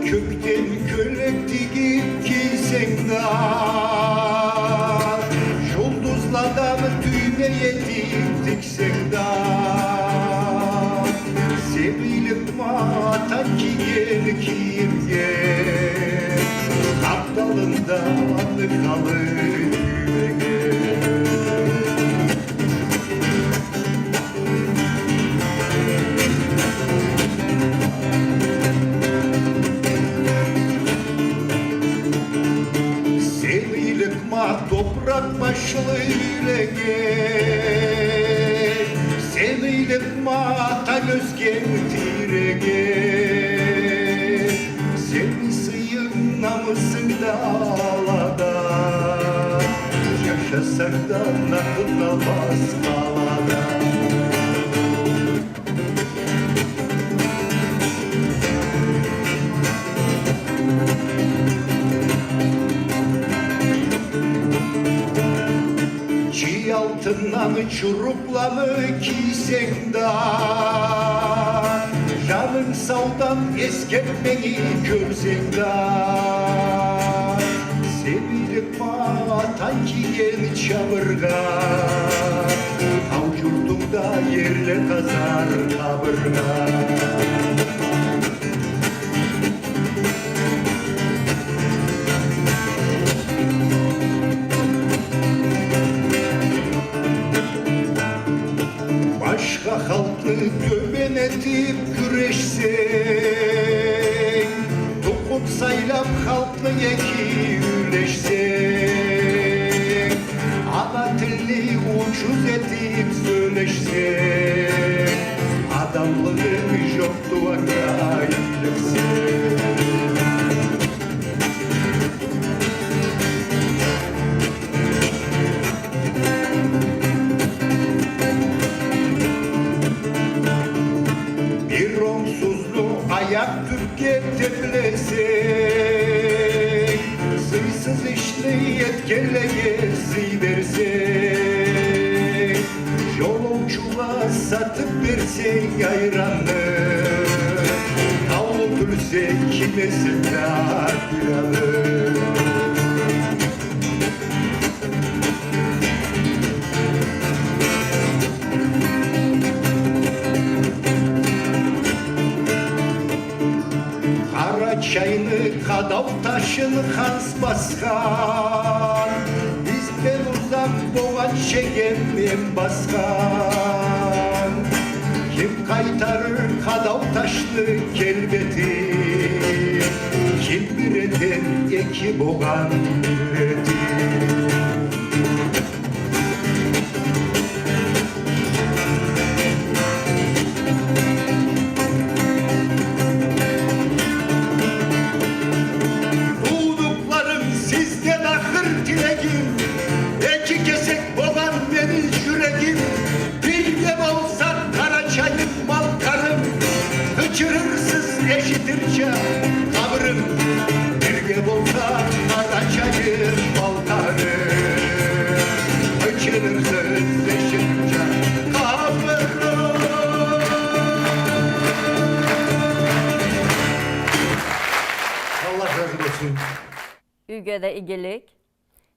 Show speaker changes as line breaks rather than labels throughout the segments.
kökten kölek digip giysen de Жұлдызладан tüyme yetip diksen de Sevgilik matan kiyen kiyimge Kaptalında tıkalı tüyege Toprak başlı ülege Sevilik mata gözgen tirege Sevgisiyim namısın dağlada Yaşasak da nakılla baskalada Çiğ altından çuruklanı giysen de Canın saldan esketmeyi görsen de Sevilik matan giyen çavırga Avcurdumda yerle kazar kaburga Başka halkı göben edip güreşsek Dokup saylap halkı eküleşsek Ana tilli ucuz edip söyleşsek Adamlığın yok duvara ileksek Ayak Türkiye teplesek Sıysız işli yetkiliye sıy versek Yolcuğa satıp versek ayranı Kavutulsek kimesinler biralı Çayını kadav taşını has baskan Bizden uzak boğaç çekemem baskan Kim kaytarır kadav taşlı kelbeti Kim bir eden eki boğan milleti Eşitirce kabrım Birge bolsa Karaçayır baltarım Açılırsız eşitirce kabrım Allah razı olsun.
Ügede igilik.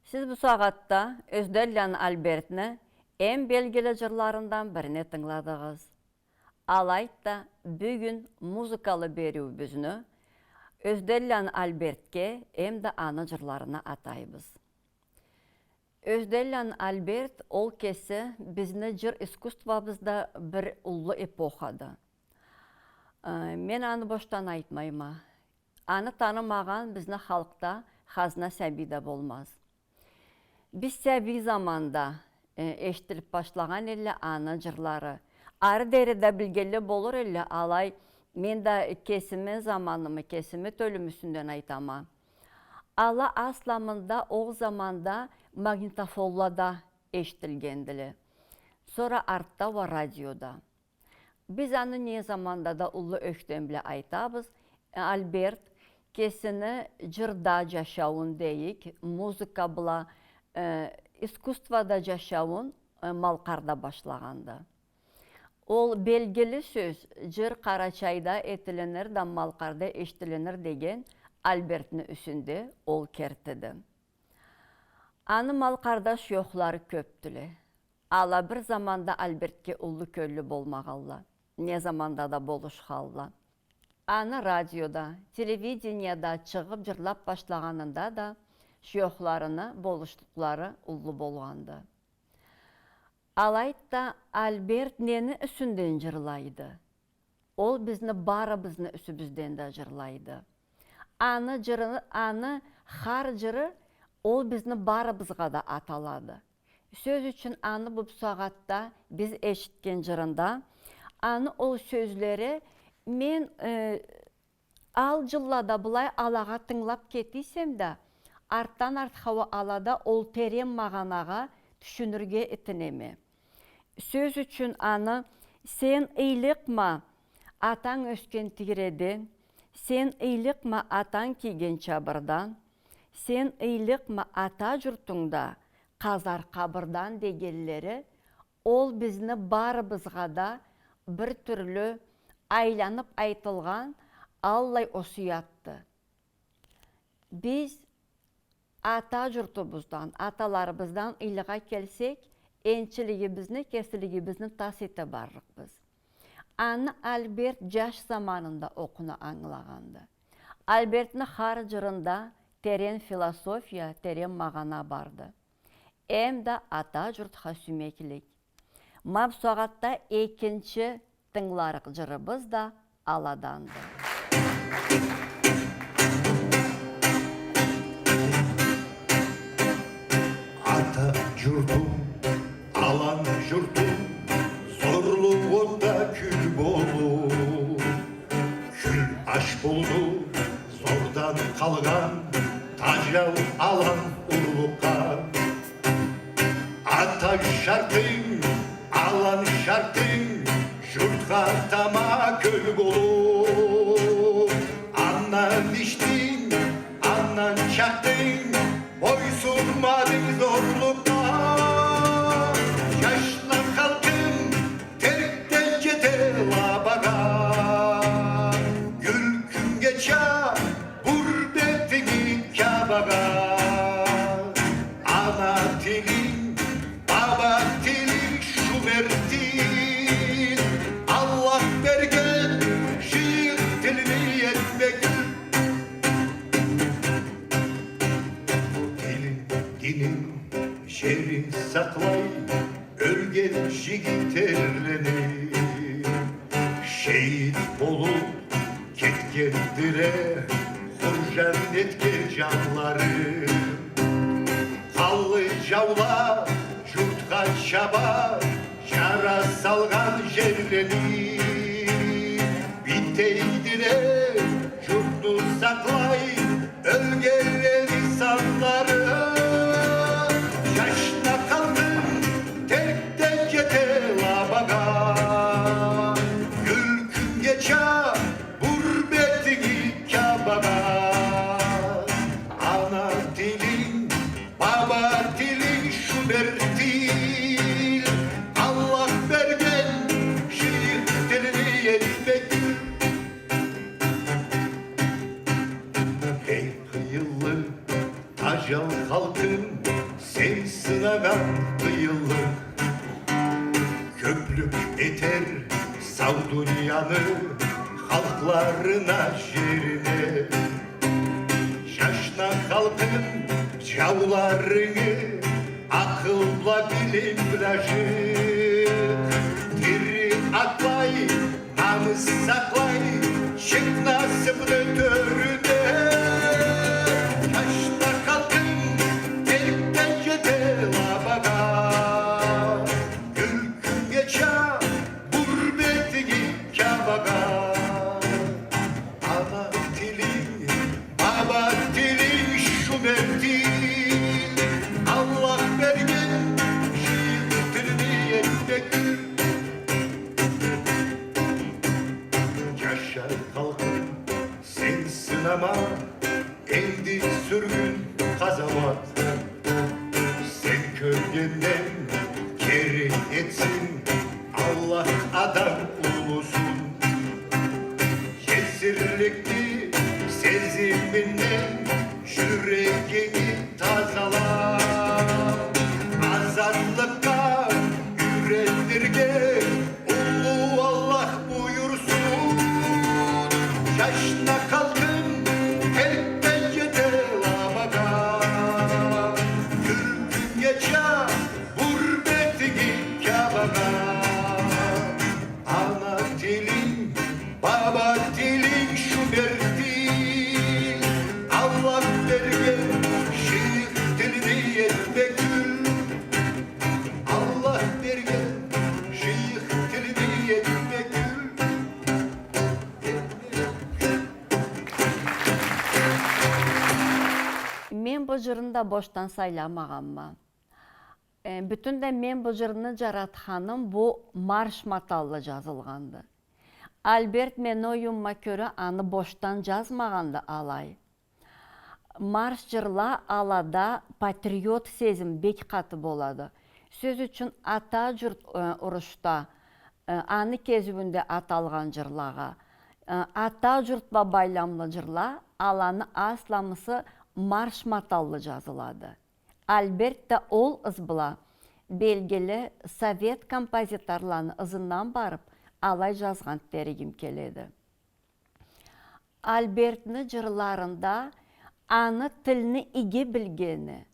Siz bu saatte Özdelyan Albert'ni en belgili jırlarından birini tыңladыңыз. Alayda bugün muzikalı beribizini Özdelyan Albert'ke hem de ana jırlarına atayız. Özdelyan Albert ol kesi bizni jır iskustvabızda bir ullu epoxadı. Men anı boştan aytmayma. Anı tanımağan bizni halkta hazna səbide bolmaz. Biz səbi zamanda eştirip başlagan elle ana jırları arı derede bilgeli bolur elle alay men de kesimi zamanımı kesimi tölümüsünden aytama. Ala aslamında o zamanda magnitofollada eştilgendili. Sonra artta ve radyoda. Biz anı ne zamanda da ulu ökten bile aytabız. Albert kesini jırda jaşavun deyik, muzika bula iskustvada jaşavun malkarda başlagandı. Ol belgili söz, Jır Karaçay'da etilenir, Dammalkar'da eştilenir degen Albert'ni üsünde ol kertidi. Anı Malkardaş yoxları köptüle. Ala bir zamanda Albert'ke ullu köllü bolmağalla. Ne zamanda da boluşğalla. Anı radyoda, televideniyada çıgıp jırlap başlağanında da yoxlarını, boluşlukları ullu bolğandı. Alayda Albert neni üsünden jırlaydı. Ol bizni barabızni üsübüzden de jırlaydı. Anı har jırı ol bizni barabızga da ataladı. Söz üçün anı bu sağatta biz eşitken jırında anı ol sözleri men al jıllada bulay alağa tınlap ketiysem de arttan art hava alada ol terem mağanağa düşünürge etinemi. Söz üçün anı sen iylikma atan ösken tigredin, sen iylikma atan kiygen çabırdan, sen iylikma ata jurtunda kazar kabırdan degelleri, ol bizni barыбызға da bir türlü aylanıp aytılgan Allay osuyatты. Biz ata jurtubuzdan, atalarımızdan iyliğa kelsek, ençiligimizni, kesiligimizni tas ete barrıq biz. Anı Albert jaş zamanında okunu anılağandı. Albert'ni har jırında teren filosofiya, teren mağana bardı. Hem de ata jurtqa sümeklik. Mab soğatta ekinci tыңларық jırыбыз da aladandı.
Ata jurtum, alan jurtum, zorlu onda kül bolu. Kül aş buldu, zordan kalgan, tacal alan urlukka. Ata şartın, alan şartın, jurtqa tama köl bolu. Annan içtin, annan çaktın, boysunmadın zorlukta. Yaşla kalkın, terkten cete labaga. Gülkün geçe, gurbetini kabaga. Ana tilin, baba tilin, şumertin. Allah bergen, şiir tilini yetmek. Dinin şerin saklay, ölgen jigiterlenir. Şehit olup ketgendire, hurjan etke canları. Kallı javla, jurtqa çaba, jara salgan jerlenir. Biteydire, jurtnu saklay, ölgeler insanları. Yaşta kaldın, terkten cete labaga. Gülkün geçe, gurbetini kabaga. Ana dilin, baba dilin, şumertil. Allah bergen, şiir dilini yetmek. Ey kıyılı, acal halkın, sen sınagan kıyılı. Köprük eter, sav dünyanı, halklarına şerine. Yaşna halkın, çavlarını, akılla bilim bırakır. Diri aklay, namus saklay, şık nasibini törüne. Yaşta kalkın, terkten cete labaga. Gülkün geçe, gurbetini kabaga. Ana dilin, baba dilin, şumertin. Allah bergen, şiir dilini yetmek. Yaşa kalkın, sen sınama, endi sürgün kazamat. Sen kölgenden keri etsin Allah adam. Sevginden yüreğini tazala. Azatlıkta yüreklerge ulu Allah buyursun. Yaşına kaldım hep bencede lavaga. Türkün geçe gurbetini kabaga. Ana dilin, baba dilin şu derdi. Allah vergen şeyh dilini yetmekül. Allah vergen şeyh dilini yetmekül.
Men bu jırında boştan saylamağamma. Bütün de men bu jırını jaratxaным bu marş matallı жазылғанды. Albert Menoyum'a göre anı boştan жазмағанды alay. Marş jırla alada patriot sezim bek katı boladı. Söz üçün ata jürt uruşta anı kezübünde atalған jırlağa. Ата жұртпа байламлы жырла, аланы асламысы марш маталлы жазылады. Альберт та ол ызбыла, белгілі совет композиторланы ызынан барып, алай жазған терегім келеді. Альбертні жырларында аны тілні иге білгені,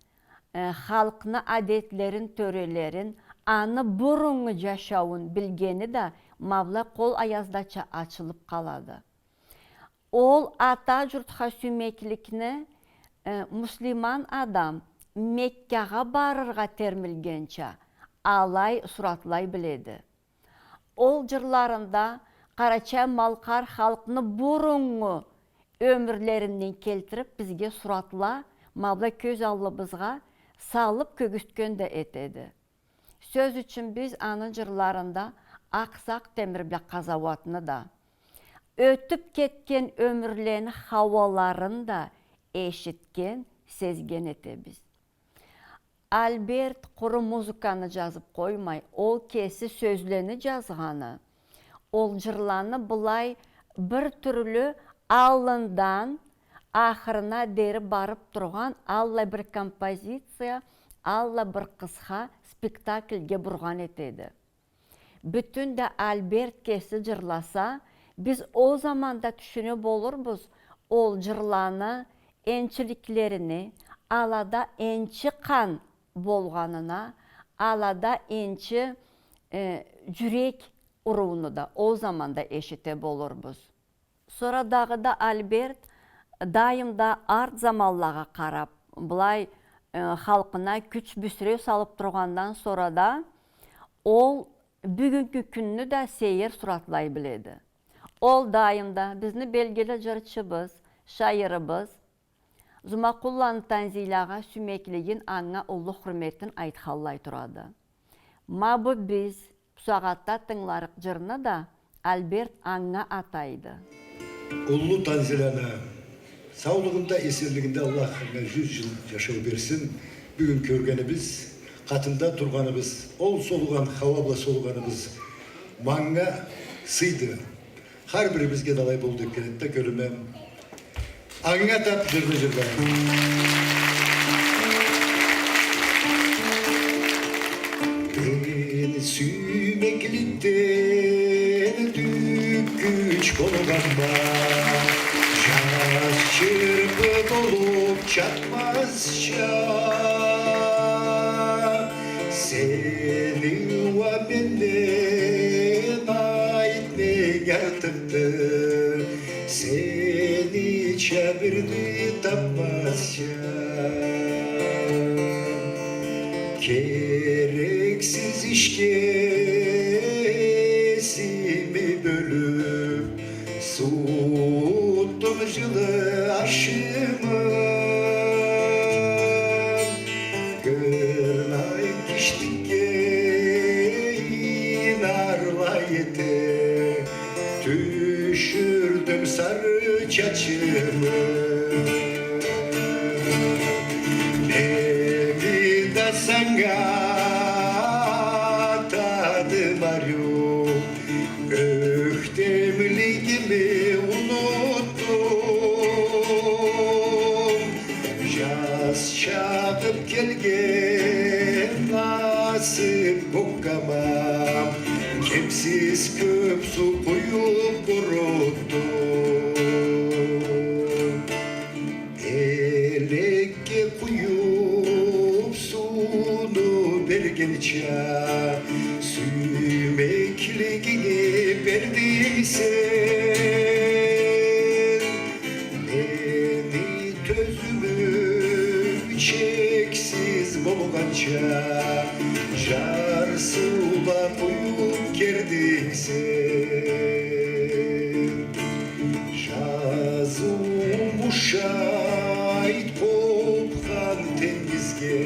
халқны адетlerin, төрелерін, аны бұрыңы жашауын білгені да Mavla qol ayazdaça açılıp kaladı. Ol ata jurtha sümeklikni Müslüman adam Mekke'ga barırga termilgençe alay suratlay biledi. Ol jırlarında Karaça Malkar halkını burungu ömürlerinden keltirip bizge suratla mavla köz allыбызга salıp kögüstgön de etedi. Söz üçün biz anın jırlarında Aksak Demirblak kazavatını da, ötüp ketken ömürlerini havalarını da eşitken, sezgen etebіз. Albert kuru muzikanı жазып koymay, ol kesi sözlerini жазғаны. Ol jırlanı bulay bir türlü alından ahırına deri barıp turgan alla bir kompozitsiya, alla bir kısha spektaklge burgan etedi. Bütün de Albert kesi jırlasa, biz o zaman da düşünüp oluruz, ol jırlanı, ençiliklerini, alada ençi kan bolganına, alada ençi jürek uruğunu da o zaman da eşitep oluruz. Sonra dağı da Albert daimda art zamanlağa karap, bulay halkına güç büsüre salıp durgandan sonra da ol bugünkü gününü de seyir suratlay biledi. Ol daimda bizni belgili jırçыбыз, şairыбыз, Zumakullanı tanzilağa sümekligin anna ullu hürmetin aytxallay turadı. Ma bu biz pusagatta tыңларық jırını da Albert anna ataydı.
Ullu tanzilana sağlığında, esirliginde Allah 100 yıl yaşau versin. Bugün körgenimiz, katında turganımız, ol solugan, havabla soluganımız manga sıydı. Her birimizge dalay bulduk kenette körümem. Anga tap jırdı jırdı. Beni sümeklikten güç kolganda Şans çırpı dolup çatmazca Senin ve benden ait ne gertıktı Seni çevirdi tapmazca Gereksiz işkesimi bölüp Soğuttum jılı aşımı Gırlay kiştikке inarla yete Düşürdüm sarı çaçımı Sanga tadı var yok Öktemligimi unuttum kemiça süymekliğini verdiysen beni tözümüm çeksiz bolgança jar suula koyup gerdiksen жазуым ушайт болған теңізге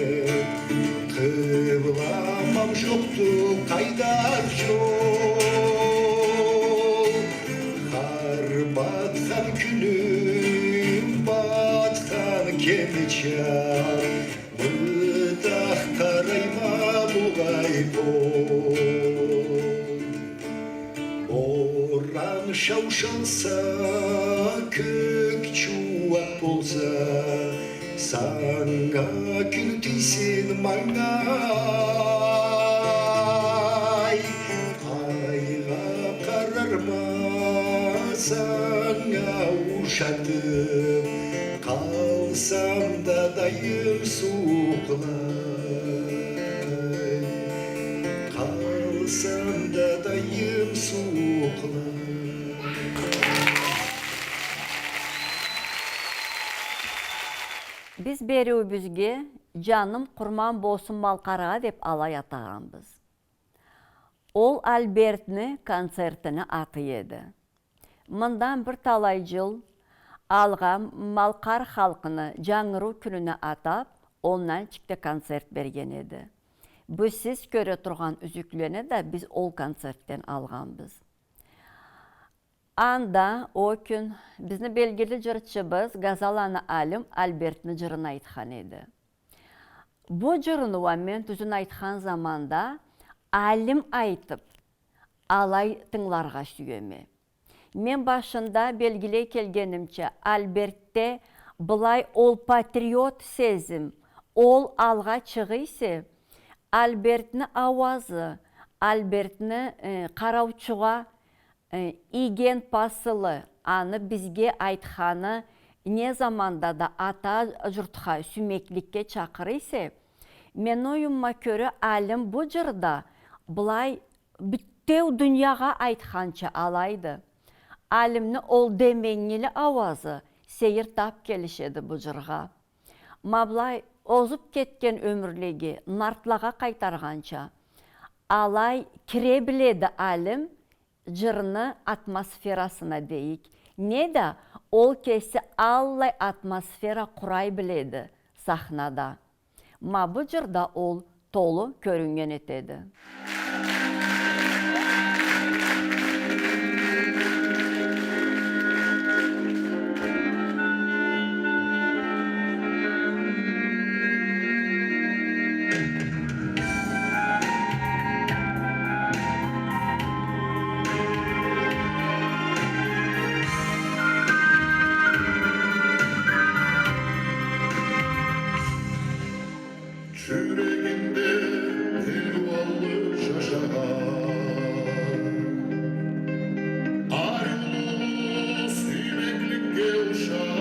қыбыламам жоқты қайда жол қар батқан күнім батқан кемеча бұдақ қарайма бұлғай бол Боран шаушалса, көк чуақ болса, саңа күн тисен маңай. Айға қарарма, саңа ушатып, қалсам да дайым суқлай. Қалсам да дайым суқлай.
Biz берүүбүзгө жаным курман болсун малкарага деп алай атаганбыз. Ол Альбертни концертini аты еді. Мындан bir талай жыл алга малкар халкыны жаңыруу күнүнө атап, ondan чикте концерт берген еді. Бұл сіз көрө турган үзүклөрүнү да biz ол концерттен алганбыз. Анда o gün bizni belgili jırçыбыз Gazalany Alim Albertni jırын айтқан еді. Bu jırını men tüzün айтқан zamanda Alim айтып, alay tыңларга süyeme. Men başında belgiley kelgenimçe Albert'te былай ol patriot sezim, ol alga çıgıysa, Albertni avazı, Albertni karavçuğa igen pasılı anı bizge айтқаны ne zamanda da ata jurtqa sümeklikке çakırıysa, men oyumma körü Alim bu jırda былай bütteu dünyaga айтқанча alaydı. Alimni ol demeğnili avazı seyir tap gelişedi bu jırga. Mablay ozup ketken ömürlegi nartlaga kaytargança alay kire biledi Alim jırını atmosferasına deyik. Ne de ol kesi allay atmosfera kuray biledi sahnada. Ma bu jırda ol tolu körüngen etedi.
Yüreğimde elvallı şaşalar Ayrılığı süreklikle uşar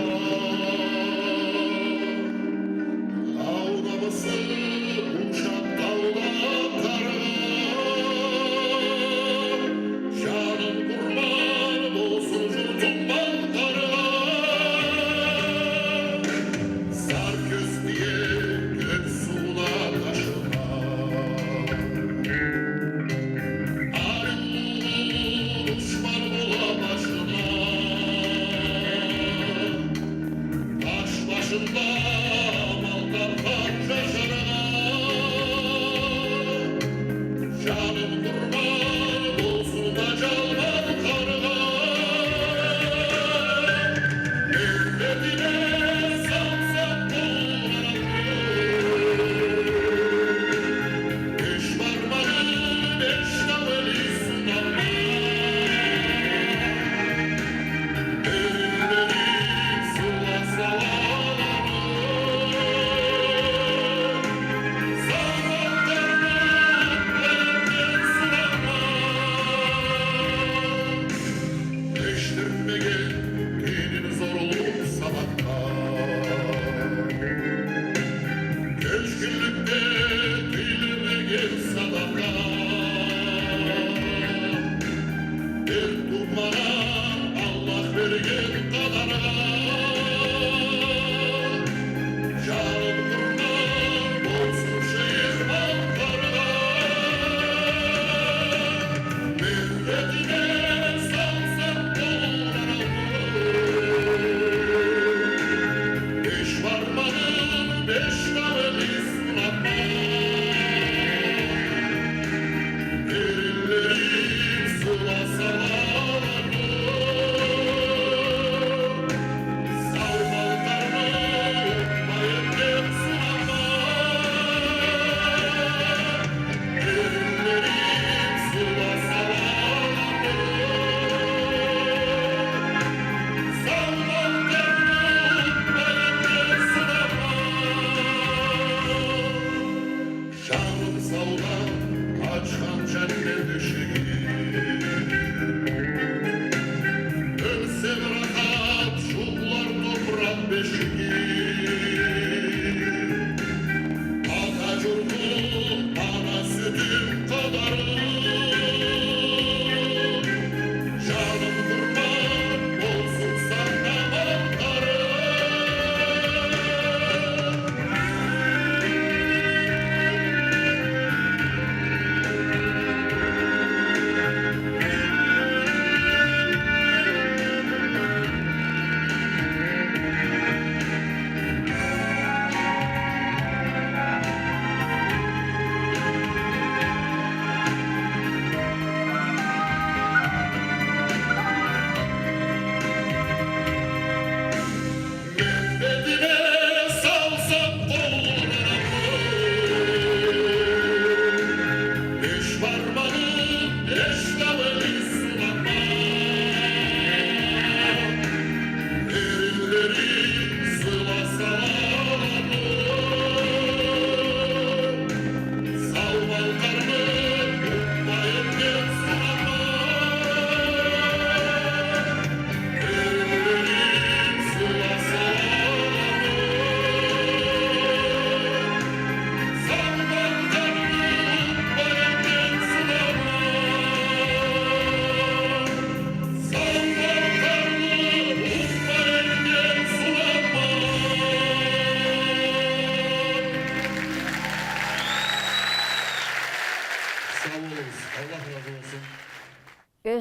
Ağlaması uçak dağlar karar Canım kurban olsun jurtum balkara Sar köz diye gök sular Başında maldan şaşırana Canım kurban olsun acalman karına Evletine samsak kullanır Eş varmanın eş naveli sunanlar Evleri sulasalar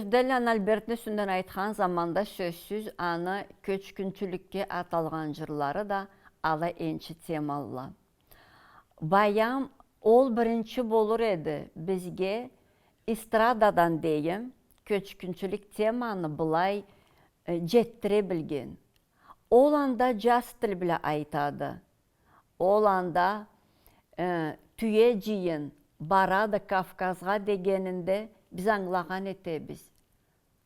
Sözdelen Albert'in sünden aytkan zamanda sözsüz ana köçkünçülükке atalgan jırları da ala ençi temalı. Bayam ol birinci bolur edi bizge istradadan deyim köçkünçülük temanı bulay jettire bilgen. Olanda jaz til bile aytadı. Olanda tüye jiyin baradı Kafkazga degeninde biz anglağan etebіз.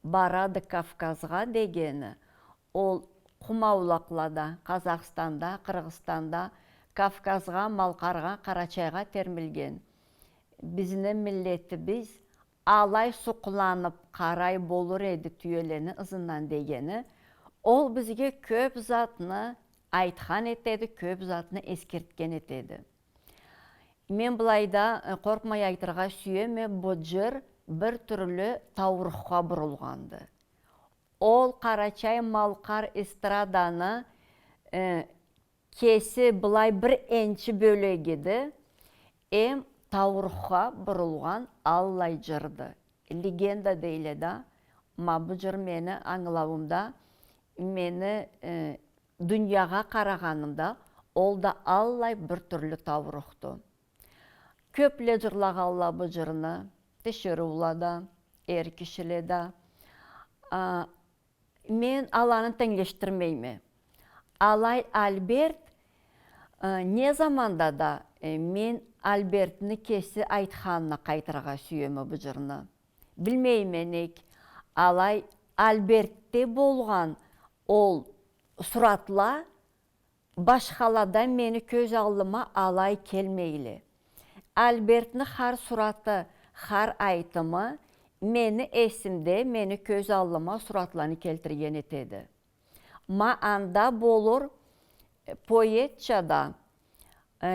Baradı Kafkazga degeni ol Құмаулақлада, Қазақстанда, Қырғызстанда, Kafkazga, Malqarga, Qaraçayga termilgen. Bizine milleti biz alay suqlanıp qaray bolur edi tüyeleni ızından degeni. Ol bizge köp zatını aytkan etedi, köp zatını eskertken etedi. Men bulayda korkmay aytırga süyeme bu jır bir türlü tavruqqa burulgandı. Ol Qaraçay Malqar estradanı kesi bulay bir ençi bölегеді, tavruqqa burulgan allay jırdı. Legenda deyle da, ma bu jır meni anglawımda, meni dünyaga qarağanımda, ol da allay bir türlü tavruqtu. Köple jırlagalla bu jırını, Teşeruvlada, Erkişileda. Men alanı tenleştirmeymi. Alay Albert ne zamanda da men Albert'ni kesi aytxanına qaytırga süyemi bu jırını. Bilmeymenek, alay Albert'te bolgan ol suratla başqalada meni köz allıma alay kelmeyli. Albert'ni har suratı, har aytımı meni esimde, meni köz allıma suratlarını keltirgen etedi. Ma anda bolur poetçada,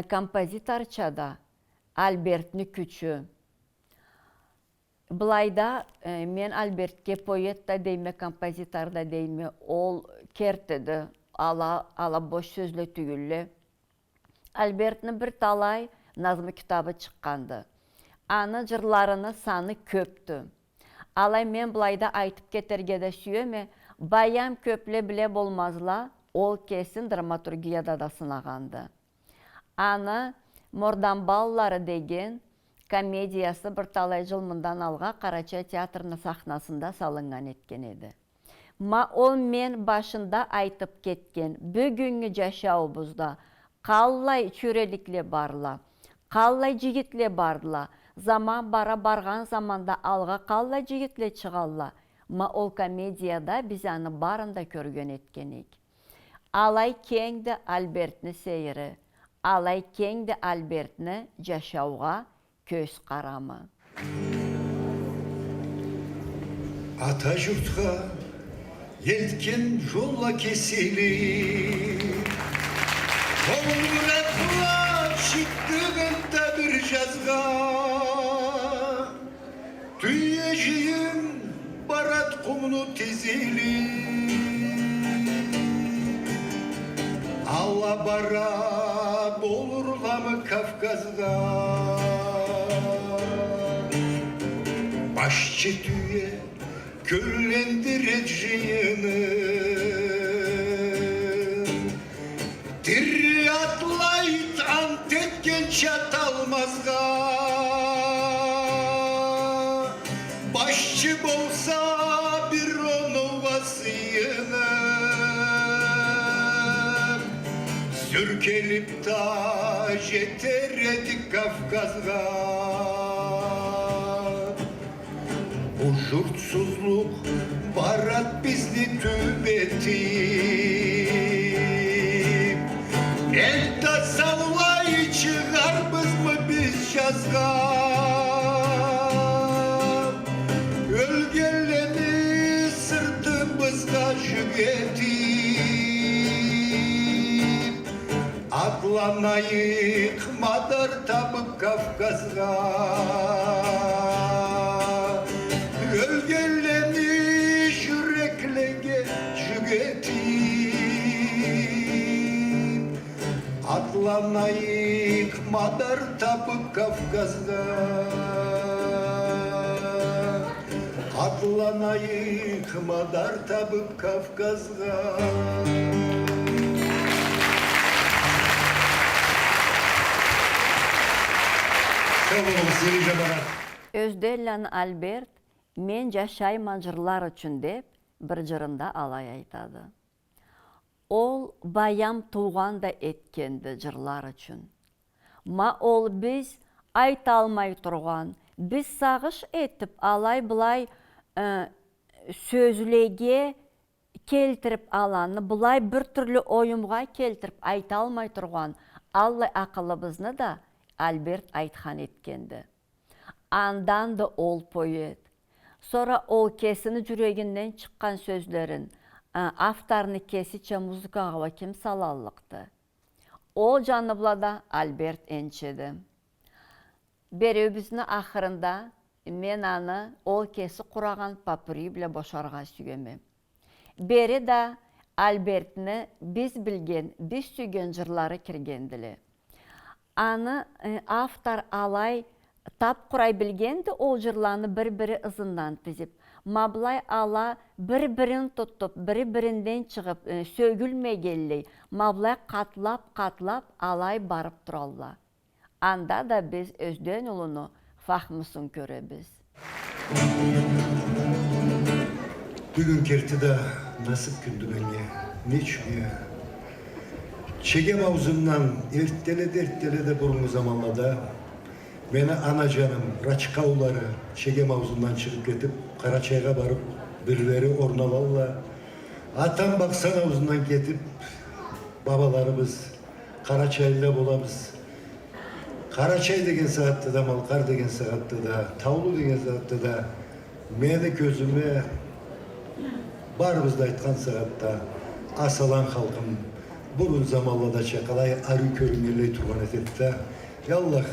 kompozitorçada Albert'ni küçü. Bulayda men Albert'ke poet da deyme, kompozitor da deyme, ol kertedi, ala boş sözlü tügüllü. Albert'ni bir talay nazmı kitabı çıkkandı. Anı jırlarını sanı köptü. Alay men bulayda aytıp keterge de süyeme, bayam köple bile bolmazla, ol kesin dramaturgiyada da sınağandı. Anı Mordan Balları degen komediyası bir talay jılmından alga Qaraçay teatrının sahnasında salıngan etken edi. Ma ol men başında aytıp ketken, bugünkü jaşaubuzda qallay çörelikle barla, qallay jigitle barla, zaman bara bargan zamanda alga qallay jigitle çıgalla. Ma ol komediyada biz anı barında körgön etkenik. Alay kengdi Albert'ni seyri, alay kengdi Albert'ni jaşauga köz qaramı.
Ata jurtga yeltken jolla kesili, Oğuratla çıktığında bir жазға, Tüyeciğim barat kumunu tezili, Allah bara bolurla mı Kafkaz'da, Başçı tüye köllendireceğini, Diri atlayt antetken çatalmazga, Başçı bolsa bir onu vasiyene, Sürkelip ta jeter edik Kafkazga. Bu jurtsuzluk barat bizni tübetip, Enta savlay çıgarbız mı biz жазға, Ölgenleni sırtımızga jügetip, Atlanayık madar tabık Kafkazga, Ölgenleni yüreklenge jügetip, Atlanayık madar tabık Kafkazga, Atlanayık madar tabıp Kafkaz'a. Sağ olun, Sevinç bana.
Özdellan Albert, men yaşayman jırlar üçün dep bir jırında alay aytadı. Ol bayam tuğan da etkendi jırlar üçün. Ma ol biz ayta almay turgan, biz sağış etip alay bulay sözlege keltirip alanı, bulay bir türlü oyumga keltirip ayta almay turgan Allah akılыбызны da Albert aytkan etkendi. Andan da ol poet. Sonra ol kesini yüreğinden çıkan sözlerin aftarını kesiçe muzikağa kim salallıktı. O canlıbla da Albert ençedi. Beröbüzünü ahırında men anı ol kesi kuragan papuri bile boşarga sügemi. Beri de Albert'ni biz bilgen, biz sügen jırları kirgendili. Anı aftar alay tap kuray bilgendi ol jırlarını bir-biri ızından tizip. Mablay ala bir-birini tutup, bir-birinden çıkıp sögülmegelley. Mablay katlap alay barıp turalla. Anda da biz Özden ulunu fahmısın körebiz.
Bugün kertide nasip gündü beni, ne çünkü çegem avzundan ertelede de burunlu zamanlarda beni anacanım, raçkavları çegem avzundan çıkıp getip Karaçay'a barıp birleri ornavalla atam baksan avzundan getip babalarımız Karaçay'la bulamız. Karaçay degen saatte de, Malkar degen saatte de, Tavlu degen saatte de meni gözüme barımızda aytkan saatte asalan halkım burun zamanlarda çakalay arı körün yerley turgan etette yallah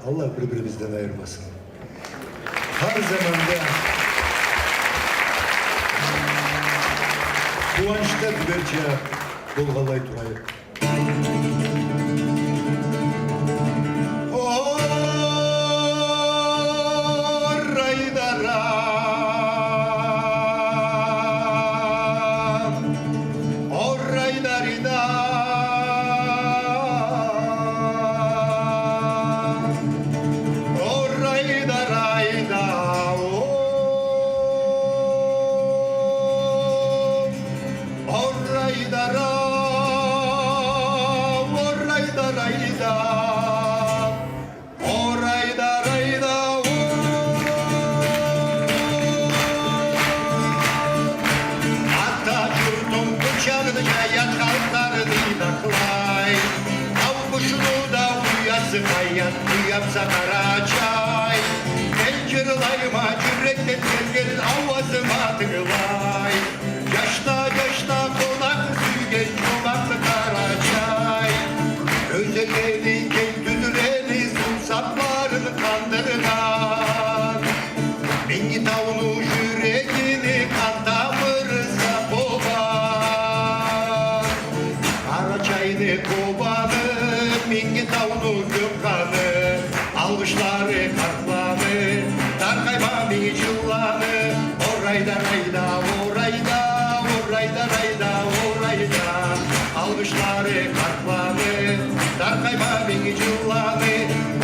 Allah birbirimizden ayırmasın. Her zamanda Kuvançta gülerce dolgalay turayı.
Hayat yapsa Karaçay el kırılayma cüretten gelin avazıma tığlay yaşta konak sügen çomaklı Karaçay özelleri kendüdüreni sunsaplarını kandırgan Bengi tavunu yüreğini kantamırsa boğan Karaçay'ını kobanı Mingi tavunu gökkanı, almışları kartlanı, darkayma mingi cıllanı, orayda rayda, almışları kartlanı, darkayma mingi cıllanı,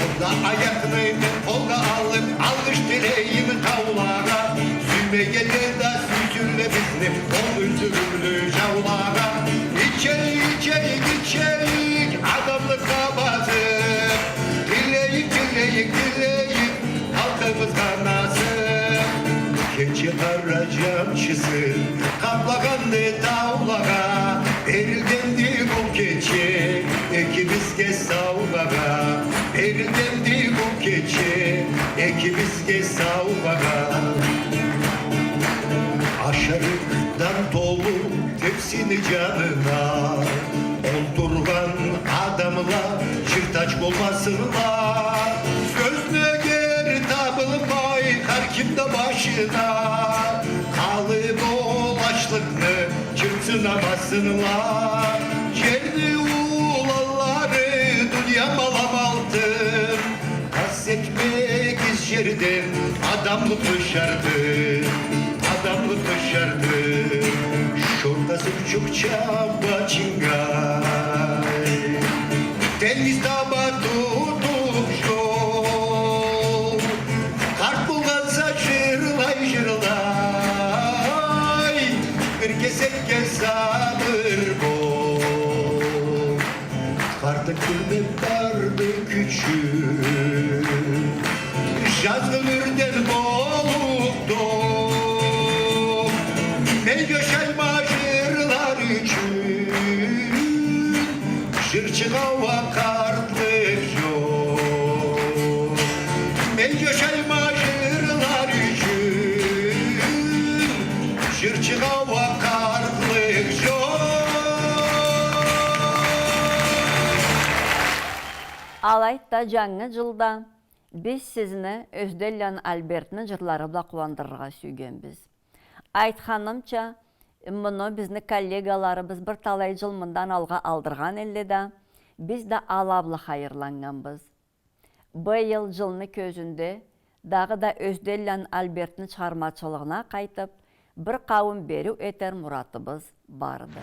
onda ayakını, kolda alıp, almış dileğimi tavlara, süme gelir de süzülle bizni, o üzülümlü cavlara, içerik, adamlık kabazı, dileyik, halkımız kanası. Keçi karacamçısı, kaplagandı tavlaga, erildendi bu keçi, ekimiz kez savlaga, erildendi bu keçi, ekimiz kez savlaga. Aşarıktan dolu tepsini canına oldurgan adamla çırtaç olmasınlar sözüne geri tabılmay kar kimde başına kalıp olaşlıklı çırpınamasınlar yerli ulalları dünya malam altın kas etmek iz yerden
adamlık başardı, adamlık başardı. Şurası çokça başingay. Deniz daba tutup şol, kart bulgansa jırlay jırlay. Bir kesekке sabır bol, kartı kırmıp vardı küçük. Yazgı mürder boluptu, ne yaşayma jırlar üçün. Jırçığa kartlık yok, ne yaşayma jırlar üçün. Jırçığa kartlık yok.
Алайта жаңы жылда biz sizni Özdelyan Albert'nin jırları da kuvandırırға sүйгенбіз. Айтқанымча, мұны bizні коллегаларыбыз bir talay jıl mından alға алдырған әлі de, biz de alablı hayırlanganбыз. Bu yıl жылны көзінде, дағы da Özdelyan Albert'nin çıkarmacılığına qaytып, bir qavım beri eter muratыбыз bardı.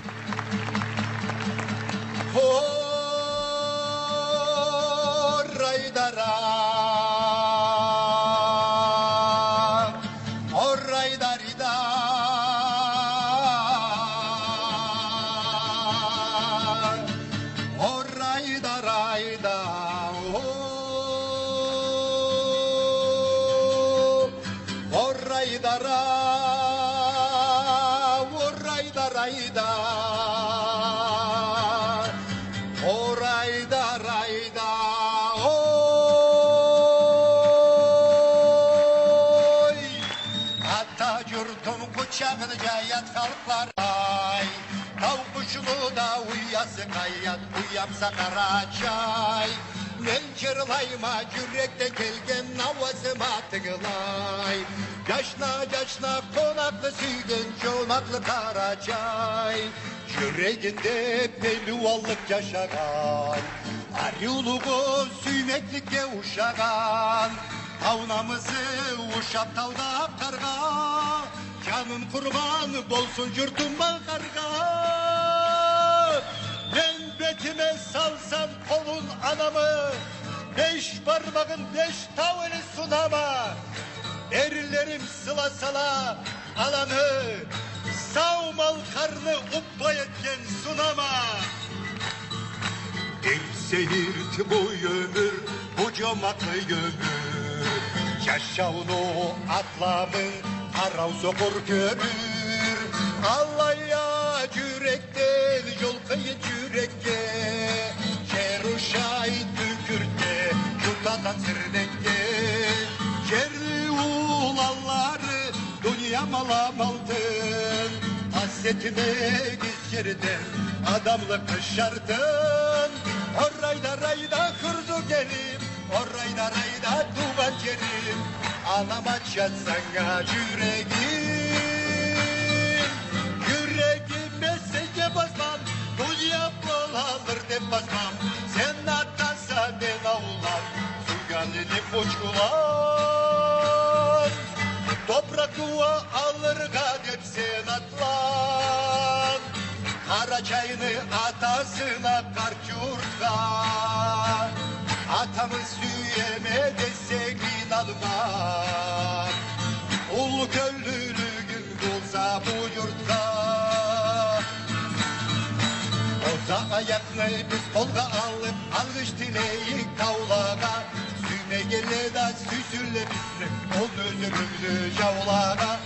Çağınca yat halklar ay, tav kuşunu da uyası kayat, uyamsa karaçay. Men çırlayma yürekte gelgen navazıma tıgılay. Yaşna konaklı süygen çomaklı karaçay. Yüreğinde peluvallık yaşagan, arıyuluğu süymeklikte uşagan. Tavnamızı uşap tavda karga, canın kurban bolsun yurtumba karga. Ben betime salsam kolun anamı, 5 parmağın 5 tavını sunama. Erlerim sıla sala alanı, savmal karnı uppa etken sunama. En seyirti bu ömür, bu camaklı ömür. Yaşavunu atlamın, arav sokur görür. Allah ya yürekten yol kıyın yürekke. Şeruşayt bükürte yurtadan sirnekke. Şerli ulalları dünya malamaltın. Hasretime geçirden adamlık kışardın. Orayda rayda hırdu gelim, orayda rayda duman cerim. Anama çatsana yüreğim, yüreğime sece basmam, dünya bolalır de basmam. Sen atansa ben avlar, suganini uçkular. Toprak duva alır gadep sen atlan. Karaçayını atasına kart yurtka. Atamı süyeme desek inanmam. Ul köylülüğün olsa bu yurtta. Oza ayaklı biz kolga alıp alış dileyik tavlağa. Süne gele de süsülle bizle ol ölürümlü javlağa.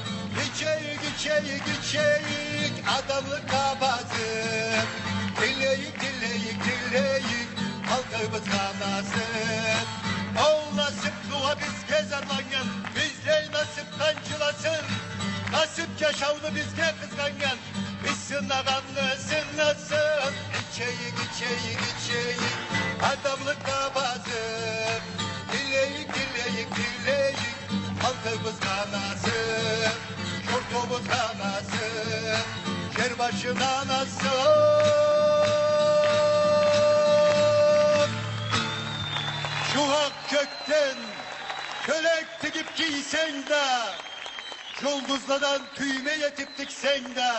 Geçeyik adamlık kabazım. Dileyik halkımız kanasın. Ol nasip dua biz kezarlangan, bizle nasip kancılasın. Nasip yaşavını bizge kızgangan, biz sınağanlı sınasın. Geçeyik adamlık kabazım. Dileyik halkımız kanasın. Şortumuz kanasın, yer başına nasıl? Şu hak kökten kölek tikip giysin. sen de, yıldızlardan tüyme yetip diksen de,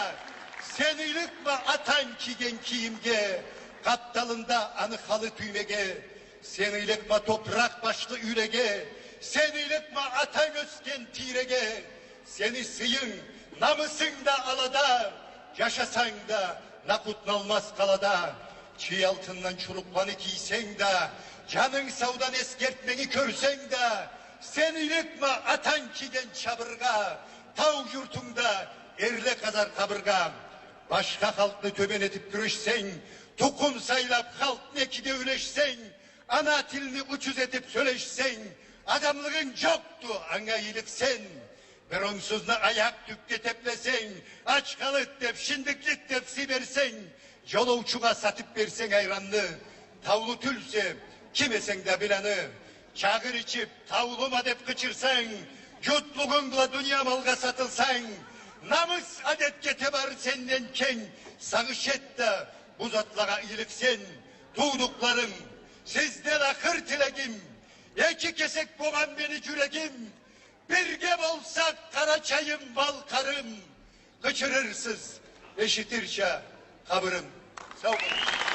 senilik mi atan kigen kiyimge, kaptalında anı halı tüymege, senilik mi toprak başlı ürege, senilik mi atan ösken tirege, seni sıyın, namısın da alada, yaşasan da nakutlanmaz kalada, çiğ altından çuruklanı giysen de, canın savdan eskertmeni körsen de, senilik mi atan kigen çabırga, tav yurtunda erle kadar kabırga, başka halklı töben edip görüşsen, tukun saylap halk nekide üleşsen, ana tilini uçuz edip söyleşsen, adamlığın yoktu ana iyiliksen, bir onsuzla ayak tükke teplesen, aç kalıt dep şindiklik tepsi versen, yoluvçuğa satıp versen ayranlı, tavlu tülse kimesen de bilanı, çağır içip tavluma dep kıçırsan, yutluğunla dünya malga satılsan, namus adet getebar senden ken, sağış et de bu zatlara iyiliksen, tuğduklarım, sizden akır tilegim, iki kesek boğan beni cüregim, birge olsak kara çayım bal karım, kıçırırsız eşitirçe kabırım. Sağ olun.